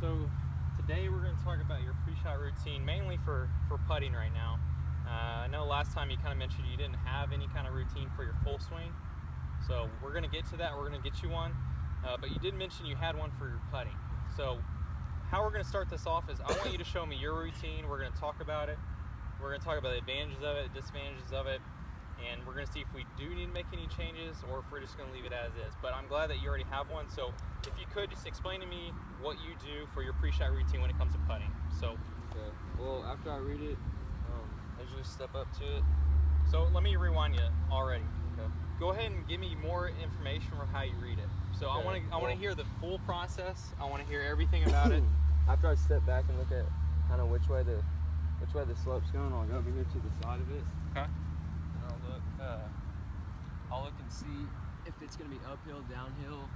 So today we're going to talk about your pre-shot routine, mainly for putting right now. I know last time you kind of mentioned you didn't have any kind of routine for your full swing. So we're going to get to that. We're going to get you one. But you did mention you had one for your putting. So how we're going to start this off is I want you to show me your routine. We're going to talk about it. We're going to talk about the advantages of it, the disadvantages of it. And we're going to see if we do need to make any changes or if we're just going to leave it as is. But I'm glad that you already have one. So if you could just explain to me what you do for your pre-shot routine when it comes to putting. So, okay. Well, after I read it, I usually step up to it. So let me rewind you already. Okay. Go ahead and give me more information for how you read it. So Okay. I want to hear the full process. I want to hear everything about it. After I step back and look at kind of which way the slope's going, I'll go over here to the side of it. Okay. I'll look and see if it's going to be uphill, downhill,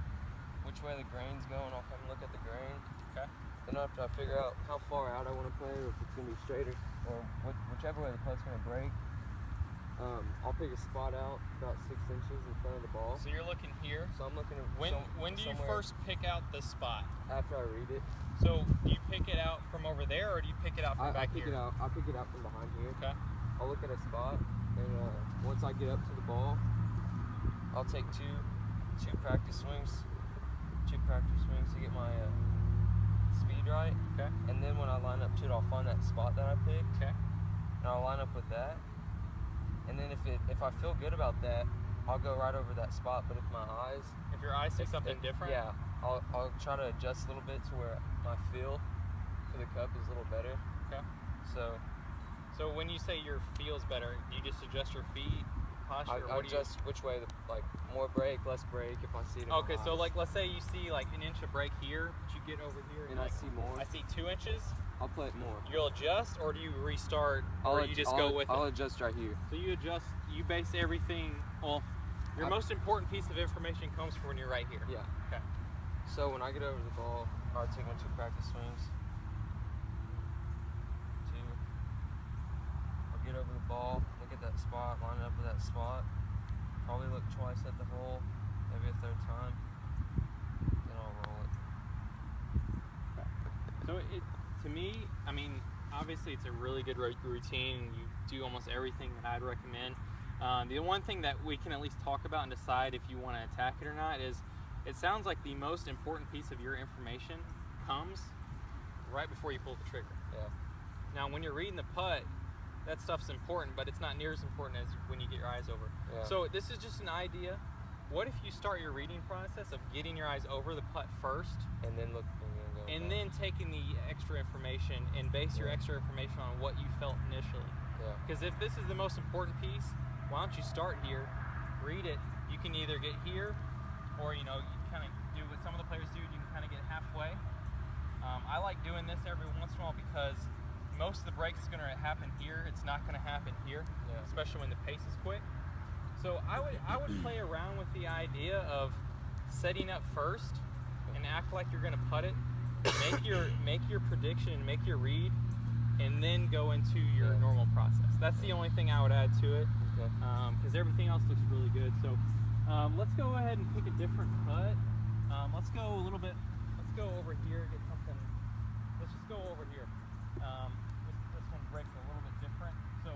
which way the grain's going. I'll come look at the grain. Okay. Then after I figure out how far out I want to play, or if it's going to be straighter, or whichever way the putt's going to break, I'll pick a spot out about 6 inches in front of the ball. So you're looking here. So I'm looking at when do you first pick out the spot? After I read it. So do you pick it out from over there, or do you pick it out from back here? I pick it out from behind here. Okay. I'll look at a spot, and once I get up to the ball, I'll take two practice swings to get my speed right. Okay. And then when I line up to it, I'll find that spot that I picked. Okay. And I'll line up with that. And then if I feel good about that, I'll go right over that spot. But if your eyes see something different, yeah, I'll try to adjust a little bit to where my feel for the cup is a little better. Okay. So when you say your feels better, do you just adjust your feet posture? I adjust which way, more break, less break if I see it in Okay, my so eyes. let's say you see an inch of break here, but you get over here and I see more. I see 2 inches. I'll play it more. You'll adjust, or do you restart, or you just go with it? I'll adjust right here. So you adjust, you base everything, your most important piece of information comes from when you're right here. Yeah. Okay. So when I get over the ball, I'll take my 2 practice swings. I'll get over the ball, look at that spot, line it up with that spot. Probably look twice at the hole, maybe a third time. Then I'll roll it. So to me, I mean, obviously it's a really good routine. You do almost everything that I'd recommend. The one thing that we can at least talk about and decide if you want to attack it or not is, it sounds like the most important piece of your information comes right before you pull the trigger. Yeah. Now, when you're reading the putt, that stuff's important, but it's not near as important as when you get your eyes over. Yeah. So this is just an idea. What if you start your reading process of getting your eyes over the putt first, and then look, and then taking the extra information and base your extra information on what you felt initially? Yeah. Because if this is the most important piece, why don't you start here, read it. You can either get here, or you kind of do what some of the players do. You can kind of get halfway. I like doing this every once in a while because most of the breaks is going to happen here. It's not going to happen here, especially when the pace is quick. So I would play around with the idea of setting up first and act like you're going to putt it. Make your prediction, make your read, and then go into your normal process. That's the only thing I would add to it, because everything else looks really good. So let's go ahead and pick a different putt. Let's go a little bit. Let's go over here. Get something. Let's just go over here. This one breaks a little bit different. So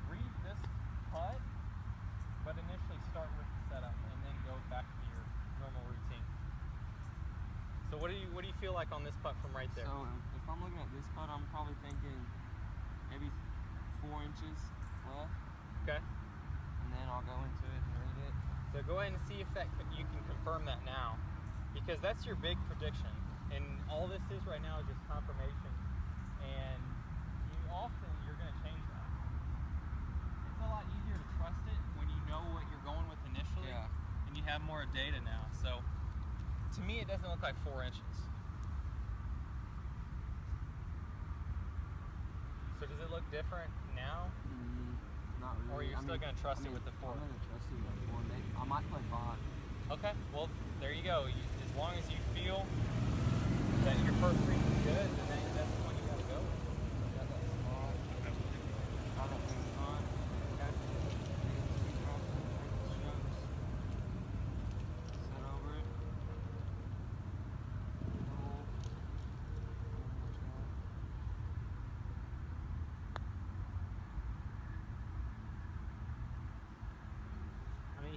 read this putt, but initially start with the setup and then go back to your normal routine. So what do you feel like on this putt from right there? So if I'm looking at this putt, I'm probably thinking maybe 4 inches left. Okay. And then I'll go into it and read it. So go ahead and see if you can confirm that now, because that's your big prediction. And all this is right now is just confirmation. And you're going to change that. It's a lot easier to trust it when you know what you're going with initially, and you have more data now. So to me, it doesn't look like 4 inches. So does it look different now? Not really. Or you're still going to trust it with the 4? I'm going to trust it with the 4. Maybe I might play 5. Okay, well, there you go. As long as you feel that your first read is good, then that's the one you got to go with. Got that spot. Got that thing on. Okay. Set over it.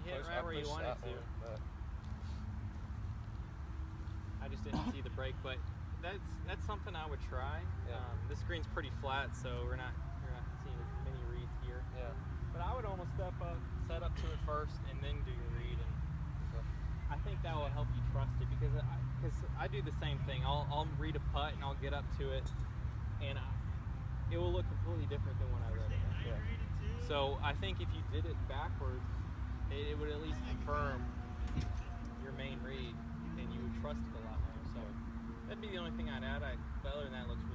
hit pushed- right I where you pushed wanted that to. one, but I just didn't see the break, but that's something I would try. Yeah. This green's pretty flat, so we're not seeing as many reads here. yeah. But I would almost step up, set up to it first, and then do your read. And Okay. I think that will help you trust it because I do the same thing. I'll read a putt and I'll get up to it, and it will look completely different than when I read it. Yeah. So I think if you did it backwards, it would at least confirm your main read, and you would trust it a lot more. So that'd be the only thing I'd add. But other than that, it looks really